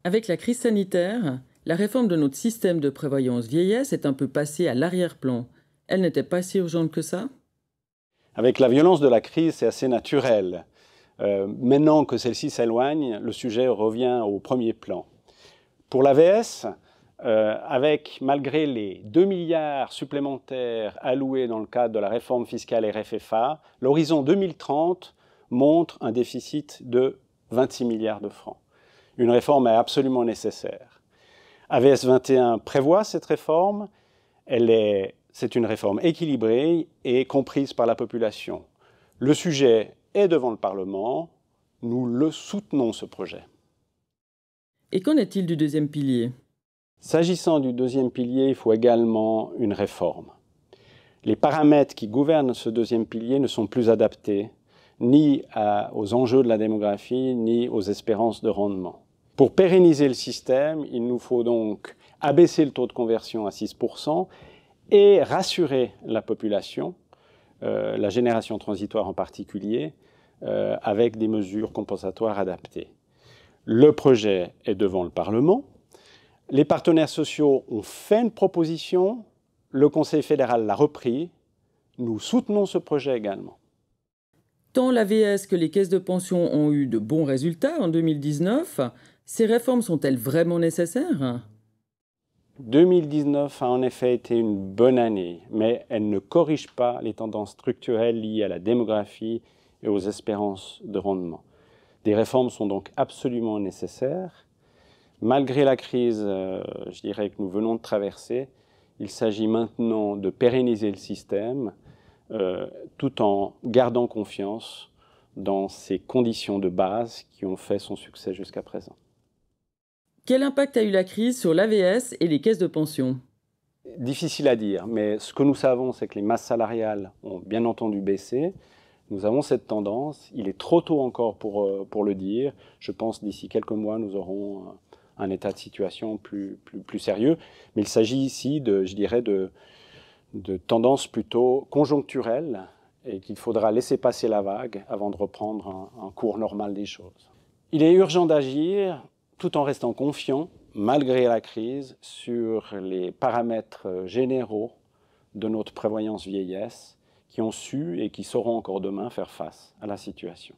Avec la crise sanitaire, la réforme de notre système de prévoyance vieillesse est un peu passée à l'arrière-plan. Elle n'était pas si urgente que ça? Avec la violence de la crise, c'est assez naturel. Maintenant que celle-ci s'éloigne, le sujet revient au premier plan. Pour l'AVS, malgré les 2 milliards supplémentaires alloués dans le cadre de la réforme fiscale RFFA, l'horizon 2030 montre un déficit de 26 milliards de francs. Une réforme est absolument nécessaire. AVS 21 prévoit cette réforme. C'est une réforme équilibrée et comprise par la population. Le sujet est devant le Parlement. Nous le soutenons, ce projet. Et qu'en est-il du deuxième pilier? S'agissant du deuxième pilier, il faut également une réforme. Les paramètres qui gouvernent ce deuxième pilier ne sont plus adaptés ni aux enjeux de la démographie, ni aux espérances de rendement. Pour pérenniser le système, il nous faut donc abaisser le taux de conversion à 6% et rassurer la population, la génération transitoire en particulier, avec des mesures compensatoires adaptées. Le projet est devant le Parlement. Les partenaires sociaux ont fait une proposition. Le Conseil fédéral l'a repris. Nous soutenons ce projet également. Tant l'AVS que les caisses de pension ont eu de bons résultats en 2019, ces réformes sont-elles vraiment nécessaires? 2019 a en effet été une bonne année, mais elle ne corrige pas les tendances structurelles liées à la démographie et aux espérances de rendement. Des réformes sont donc absolument nécessaires. Malgré la crise, je dirais, que nous venons de traverser, il s'agit maintenant de pérenniser le système tout en gardant confiance dans ces conditions de base qui ont fait son succès jusqu'à présent. Quel impact a eu la crise sur l'AVS et les caisses de pension? Difficile à dire, mais ce que nous savons, c'est que les masses salariales ont bien entendu baissé. Nous avons cette tendance. Il est trop tôt encore pour le dire. Je pense d'ici quelques mois, nous aurons un état de situation plus sérieux. Mais il s'agit ici, je dirais, de tendances plutôt conjoncturelles et qu'il faudra laisser passer la vague avant de reprendre un cours normal des choses. Il est urgent d'agir tout en restant confiant, malgré la crise, sur les paramètres généraux de notre prévoyance vieillesse qui ont su et qui sauront encore demain faire face à la situation.